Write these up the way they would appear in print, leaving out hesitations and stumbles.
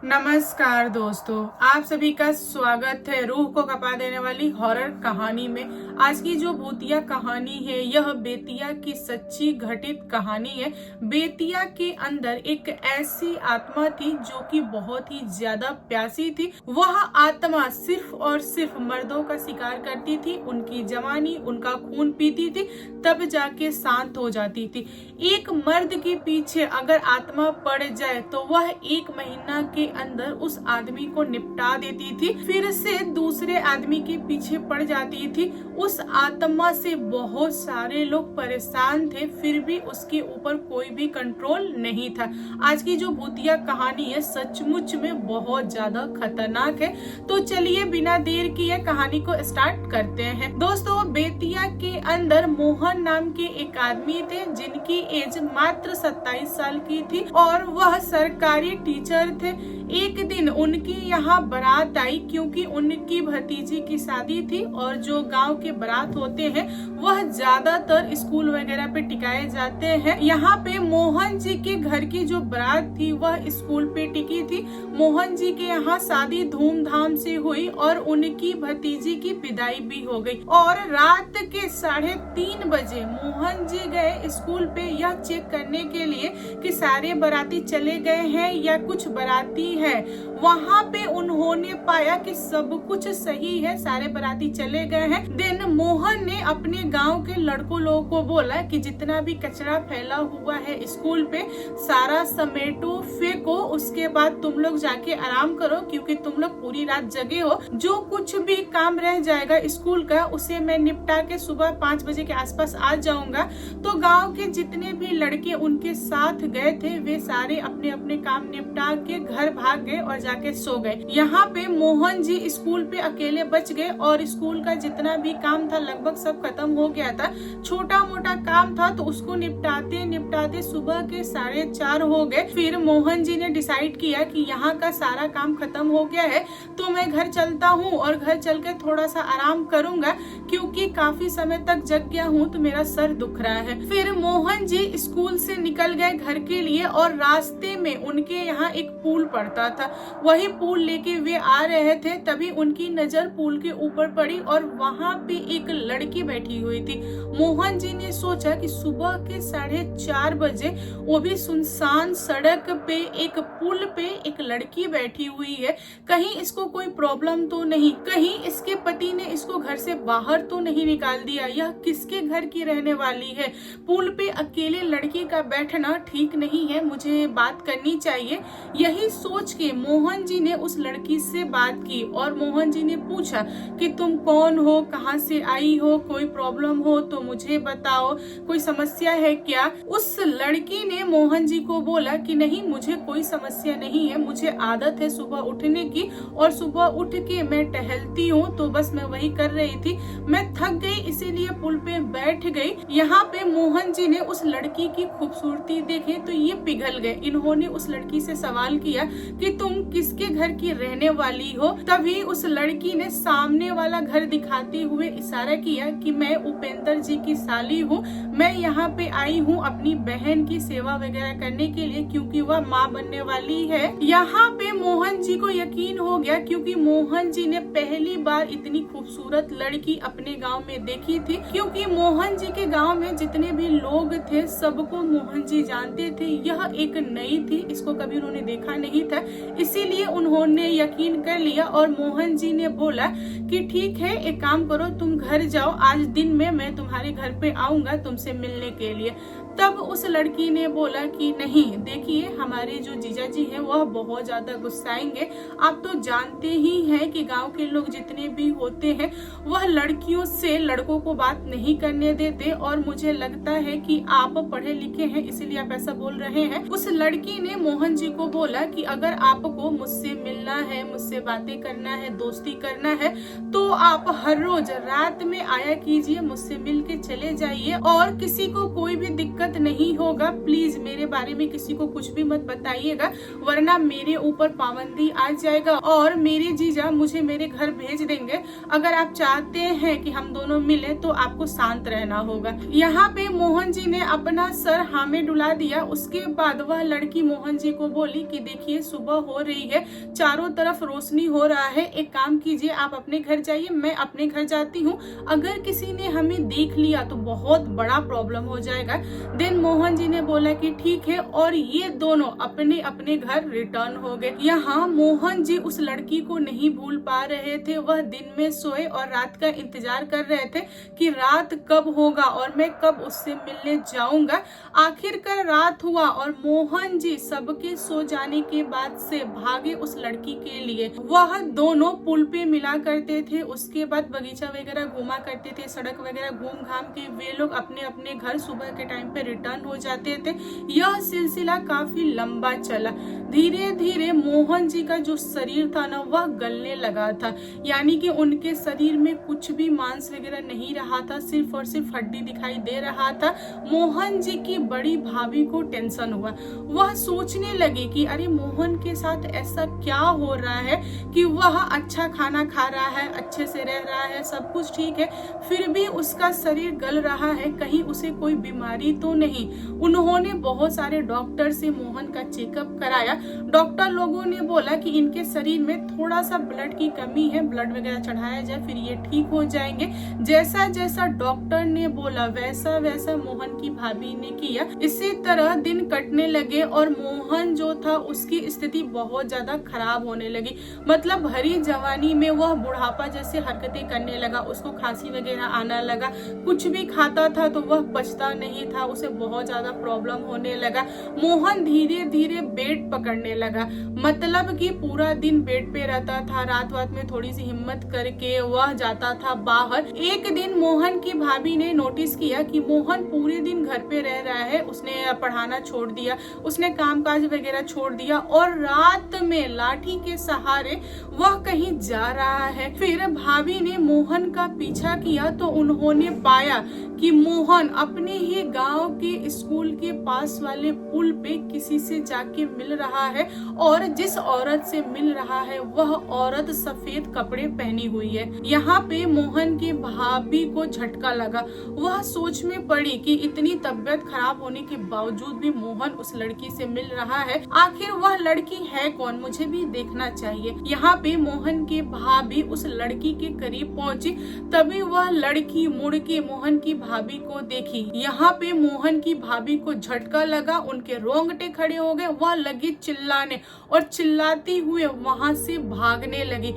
नमस्कार दोस्तों, आप सभी का स्वागत है रूह को कपा देने वाली हॉरर कहानी में। आज की जो भूतिया कहानी है यह बेतिया की सच्ची घटित कहानी है। बेतिया के अंदर एक ऐसी आत्मा थी जो कि बहुत ही ज्यादा प्यासी थी। वह आत्मा सिर्फ और सिर्फ मर्दों का शिकार करती थी, उनकी जवानी, उनका खून पीती थी, तब जाके शांत हो जाती थी। एक मर्द के पीछे अगर आत्मा पड़ जाए तो वह 1 महीना के अंदर उस आदमी को निपटा देती थी, फिर से दूसरे आदमी के पीछे पड़ जाती थी। उस आत्मा से बहुत सारे लोग परेशान थे, फिर भी उसके ऊपर कोई भी कंट्रोल नहीं था। आज की जो भूतिया कहानी है सचमुच में बहुत ज्यादा खतरनाक है। तो चलिए बिना देर किए कहानी को स्टार्ट करते हैं। दोस्तों, बेतिया के अंदर मोहन नाम के एक आदमी थे जिनकी एज मात्र 27 साल की थी और वह सरकारी टीचर थे। एक दिन उनके यहाँ बारात आई क्योंकि उनकी भतीजी की शादी थी और जो गांव के बारात होते हैं वह ज्यादातर स्कूल वगैरह पे टिकाए जाते हैं। यहाँ पे मोहन जी के घर की जो बारात थी वह स्कूल पे टिकी थी। मोहन जी के यहाँ शादी धूमधाम से हुई और उनकी भतीजी की विदाई भी हो गई। और रात के 3:30 बजे मोहन जी गए स्कूल पे यह चेक करने के लिए कि सारे बाराती चले गए हैं या कुछ बाराती है। वहाँ पे उन्होंने पाया कि सब कुछ सही है, सारे बाराती चले गए हैं। देन मोहन ने अपने गांव के लड़कों लोगों को बोला कि जितना भी कचरा फैला हुआ है स्कूल पे सारा समेटो, फेंको, उसके बाद तुम लोग जाके आराम करो क्योंकि तुम लोग पूरी रात जगे हो। जो कुछ भी काम रह जाएगा स्कूल का उसे मैं निपटा के सुबह 5 बजे के आसपास आ जाऊंगा। तो गाँव के जितने भी लड़के उनके साथ गए थे वे सारे अपने अपने काम निपटा के घर भाग गए और जाके सो गए। यहाँ पे मोहन जी स्कूल पे अकेले बच गए और स्कूल का जितना भी काम था लगभग सब खत्म हो गया था। छोटा मोटा काम था तो उसको निपटाते निपटाते सुबह के 4:30 हो गए। फिर मोहन जी ने डिसाइड किया कि यहाँ का सारा काम खत्म हो गया है तो मैं घर चलता हूँ और घर चल के थोड़ा सा आराम करूंगा क्योंकि काफी समय तक जग गया हूँ तो मेरा सर दुख रहा है। फिर मोहन जी स्कूल से निकल गए घर के लिए और रास्ते में उनके यहाँ एक पुल पड़ता था, वही पुल लेके वे आ रहे थे। तभी उनकी नजर पुल के ऊपर पड़ी और वहाँ पे एक लड़की बैठी हुई थी। मोहन जी ने सोचा कि सुबह के 4:30 बजे वो भी सुनसान सड़क पे एक पुल पे एक लड़की बैठी हुई है, कहीं इसको कोई प्रॉब्लम तो नहीं, कहीं इसके पति ने इसको घर से बाहर तो नहीं निकाल दिया, यह किसके घर की रहने वाली है। पुल पे अकेले लड़की का बैठना ठीक नहीं है, मुझे बात करनी चाहिए। यही सोच के मोहन जी ने उस लड़की से बात की और मोहन जी ने पूछा कि तुम कौन हो, कहाँ से आई हो, कोई प्रॉब्लम हो तो मुझे बताओ, कोई समस्या है क्या। उस लड़की ने मोहन जी को बोला कि नहीं, मुझे कोई समस्या नहीं है, मुझे आदत है सुबह उठने की और सुबह उठ के मैं टहलती हूँ तो बस मैं वही कर रही थी, मैं थक गई इसीलिए पुल पे बैठ गई। यहाँ पे मोहन जी ने उस लड़की की खूबसूरती देखी तो ये पिघल गए। इन्होंने उस लड़की से सवाल किया कि तुम किसके घर की रहने वाली हो। तभी उस लड़की ने सामने वाला घर दिखाते हुए इशारा किया कि मैं उपेंद्र जी की साली हूँ, मैं यहाँ पे आई हूँ अपनी बहन की सेवा वगैरह करने के लिए क्योंकि वह माँ बनने वाली है। यहाँ पे मोहन जी को यकीन हो गया क्योंकि मोहन जी ने पहली बार इतनी खूबसूरत लड़की अपने गाँव में देखी थी। क्योंकि मोहन जी के गाँव में जितने भी लोग थे सबको मोहन जी जानते थे, यह एक नई थी, इसको कभी उन्होंने देखा नहीं था, इसीलिए उन्होंने यकीन कर लिया। और मोहन जी ने बोला कि ठीक है, एक काम करो, तुम घर जाओ, आज दिन में मैं तुम्हारे घर पे आऊंगा तुमसे मिलने के लिए। तब उस लड़की ने बोला कि नहीं, देखिए हमारे जो जीजा जी हैं वह बहुत ज्यादा गुस्साएंगे, आप तो जानते ही हैं कि गांव के लोग जितने भी होते हैं वह लड़कियों से लड़कों को बात नहीं करने देते और मुझे लगता है कि आप पढ़े लिखे हैं इसीलिए आप ऐसा बोल रहे हैं। उस लड़की ने मोहन जी को बोला कि अगर आपको मुझसे मिलना है, मुझसे बातें करना है, दोस्ती करना है तो आप हर रोज रात में आया कीजिए, मुझसे मिल के चले जाइए और किसी को कोई भी दिक्कत दिक्कत नहीं होगा, प्लीज मेरे बारे में किसी को कुछ भी मत बताइएगा, वरना मेरे ऊपर पाबंदी आ जाएगा और मेरे जीजा मुझे मेरे घर भेज देंगे। अगर आप चाहते हैं कि हम दोनों मिले तो आपको शांत रहना होगा। यहाँ पे मोहन जी ने अपना सर हाँ में डुला दिया। उसके बाद वह लड़की मोहन जी को बोली कि देखिए सुबह हो रही है, चारों तरफ रोशनी हो रहा है, एक काम कीजिए आप अपने घर जाइए, मैं अपने घर जाती हूँ। अगर किसी ने हमें देख लिया तो बहुत बड़ा प्रॉब्लम हो जाएगा। देन मोहन जी ने बोला कि ठीक है, और ये दोनों अपने अपने घर रिटर्न हो गए। यहाँ मोहन जी उस लड़की को नहीं भूल पा रहे थे। वह दिन में सोए और रात का इंतजार कर रहे थे कि रात कब होगा और मैं कब उससे मिलने जाऊंगा। आखिरकार रात हुआ और मोहन जी सबके सो जाने के बाद से भागे उस लड़की के लिए। वह दोनों पुल पे मिला करते थे, उसके बाद बगीचा वगैरह घूमा करते थे, सड़क वगैरह घूम घाम के वे लोग अपने अपने घर सुबह के टाइम पे रिटर्न हो जाते थे। यह सिलसिला काफी लंबा चला। धीरे धीरे मोहन जी का जो शरीर था ना वह गलने लगा था, यानी कि उनके शरीर में कुछ भी मांस वगैरह नहीं रहा था, सिर्फ और सिर्फ हड्डी दिखाई दे रहा था। मोहन जी की बड़ी भाभी को टेंशन हुआ। वह सोचने लगी कि अरे मोहन के साथ ऐसा क्या हो रहा है कि वह अच्छा खाना खा रहा है, अच्छे से रह रहा है, सब कुछ ठीक है, फिर भी उसका शरीर गल रहा है, कहीं उसे कोई बीमारी तो नहीं। उन्होंने बहुत सारे डॉक्टर से मोहन का चेकअप कराया। डॉक्टर लोगों ने बोला कि इनके शरीर में थोड़ा सा ब्लड की कमी है, ब्लड वगैरह चढ़ाया जाए फिर ये ठीक हो जाएंगे। जैसा जैसा डॉक्टर ने बोला वैसा वैसा मोहन की भाभी ने किया। इसी तरह दिन कटने लगे और मोहन जो था उसकी स्थिति बहुत ज्यादा खराब होने लगी। मतलब भरी जवानी में वह बुढ़ापा जैसे हरकतें करने लगा, उसको खांसी वगैरह आना लगा, कुछ भी खाता था तो वह पचता नहीं था, उसे बहुत ज्यादा प्रॉब्लम होने लगा। मोहन धीरे धीरे बेड पकड़ने लगा, मतलब कि पूरा दिन बेड पे रहता था, रात रात में थोड़ी सी हिम्मत करके वह जाता था बाहर। एक दिन मोहन की भाभी ने नोटिस किया कि मोहन पूरे दिन घर पे रह रहा है, उसने पढ़ाना छोड़ दिया, उसने कामकाज वगैरह छोड़ दिया और रात में लाठी के सहारे वह कहीं जा रहा है। फिर भाभी ने मोहन का पीछा किया तो उन्होंने पाया कि मोहन अपने ही गांव के स्कूल के पास वाले पुल पे किसी से जाके मिल रहा है और जिस औरत से मिल रहा है वह औरत सफेद कपड़े पहनी हुई है। यहाँ पे मोहन की भाभी को झटका लगा। वह सोच में पड़ी कि इतनी तबीयत खराब होने के बावजूद भी मोहन उस लड़की से मिल रहा है, आखिर वह लड़की है कौन, मुझे भी देखना चाहिए। यहाँ पे मोहन की भाभी उस लड़की के करीब पहुंची, तभी वह लड़की मुड़ के मोहन की भाभी को देखी। यहाँ पे मोहन की भाभी को झटका लगा, उनके रोंगटे खड़े हो गए, वह लगी चिल्लाने और चिल्लाती हुए वहां से भागने लगी।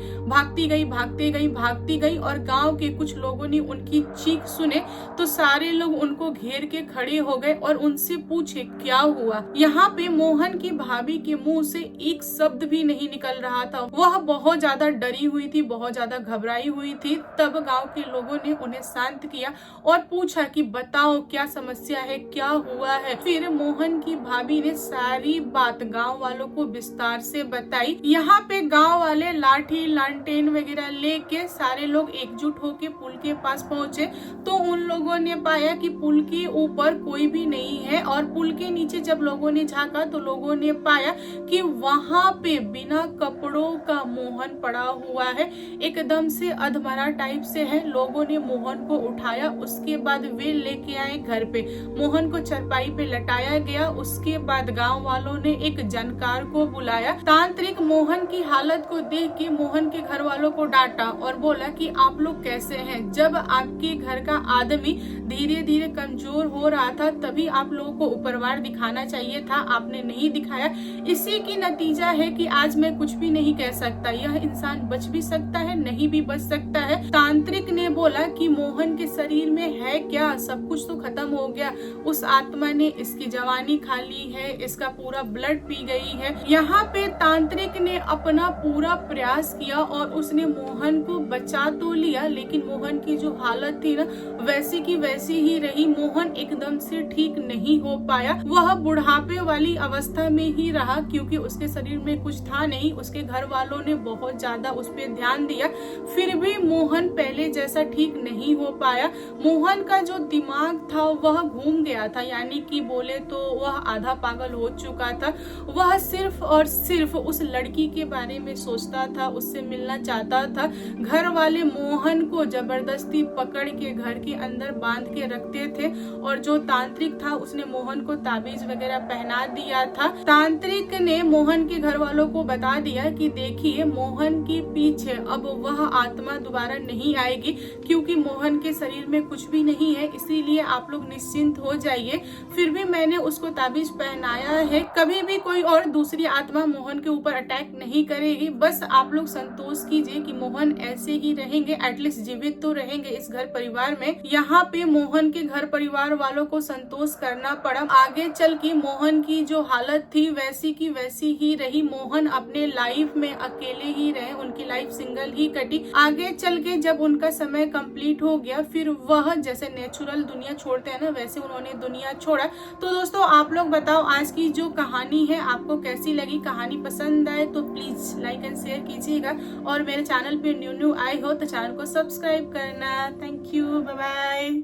भागती गई और गांव के कुछ लोगों ने उनकी चीख सुने तो सारे लोग उनको घेर के खड़े हो गए और उनसे पूछे क्या हुआ। यहाँ पे मोहन की भाभी के मुंह से एक शब्द भी नहीं निकल रहा था। वह बहुत ज्यादा डरी हुई थी, बहुत ज्यादा घबराई हुई थी। तब गांव के लोगों ने उन्हें शांत किया और पूछा कि बताओ क्या समस्या है, क्या हुआ है। फिर मोहन की भाभी ने सारी बात गांव वालों को विस्तार से बताई। यहाँ पे गांव वाले लाठी लालटेन वगैरह लेके सारे लोग एकजुट होके पुल के पास पहुंचे तो उन लोगों ने पाया कि पुल के ऊपर कोई भी नहीं है और पुल के नीचे जब लोगों ने झांका तो लोगों ने पाया कि वहां पे बिना कपड़ों का मोहन पड़ा हुआ है, एकदम से अधमरा टाइप से है। लोगों ने मोहन को उठाया, उसके बाद वे लेके आए घर पे। मोहन को चरपाई पे लटाया गया। उसके बाद गांव वालों ने एक जानकार को बुलाया। तांत्रिक मोहन की हालत को देख के मोहन के घर वालों को डांटा और बोला कि आप लोग कैसे हैं, जब आपके घर का आदमी धीरे धीरे कमजोर हो रहा था तभी आप लोगों को उपरवार दिखाना चाहिए था, आपने नहीं दिखाया। इसी की नतीजा है कि आज मैं कुछ भी नहीं कह सकता, यह इंसान बच भी सकता है, नहीं भी बच सकता है। तांत्रिक ने बोला कि मोहन के शरीर में है क्या, सब कुछ तो खत्म हो गया, उस आत्मा ने इसकी जवानी खा ली है, इसका पूरा ब्लड पी गई है। यहाँ पे तांत्रिक ने अपना पूरा प्रयास किया और उसने मोहन को बचा तो लिया, लेकिन मोहन की जो हालत थी ना वैसी की वैसी ही रही। मोहन एकदम से ठीक नहीं हो पाया, वह बुढ़ापे वाली अवस्था में ही रहा क्योंकि उसके शरीर में कुछ था नहीं। उसके घर वालों ने बहुत ज्यादा उस पर ध्यान दिया, फिर भी मोहन पहले जैसा ठीक नहीं हो पाया। मोहन का जो दिमाग था वह घूम गुम गया था, यानी कि बोले तो वह आधा पागल हो चुका था। वह सिर्फ और सिर्फ उस लड़की के बारे में सोचता था, उससे मिलना चाहता था। घर वाले मोहन को जबरदस्ती पकड़ के घर के अंदर बांध के रखते थे और जो तांत्रिक था उसने मोहन को ताबीज वगैरह पहना दिया था। तांत्रिक ने मोहन के घर वालों को बता दिया कि देखिए, मोहन के पीछे अब वह आत्मा दोबारा नहीं आएगी, क्योंकि मोहन के शरीर में कुछ भी नहीं है, इसीलिए आप लोग निश्चिंत हो जाइए। फिर भी मैंने उसको ताबीज पहनाया है, कभी भी कोई और दूसरी आत्मा मोहन के ऊपर अटैक नहीं करेगी। बस आप लोग संतोष कीजिए कि मोहन ऐसे ही रहेंगे, एटलीस्ट जीवित तो रहेंगे इस घर परिवार में। यहाँ पे मोहन के घर परिवार वालों को संतोष करना पड़ा। आगे चल के मोहन की जो हालत थी वैसी की वैसी ही रही। मोहन अपने लाइफ में अकेले ही रहे, उनकी लाइफ सिंगल ही कटी। आगे चल के जब उनका समय कंप्लीट हो गया, फिर वह जैसे नेचुरल दुनिया छोड़ते हैं ना, वैसे उन्होंने दुनिया छोड़ा। तो दोस्तों, आप लोग बताओ आज की जो कहानी है आपको कैसी लगी। कहानी पसंद आए तो प्लीज लाइक एंड शेयर कीजिएगा, और मेरे चैनल पे न्यू आए हो तो चैनल को सब्सक्राइब करना। Thank you, bye bye.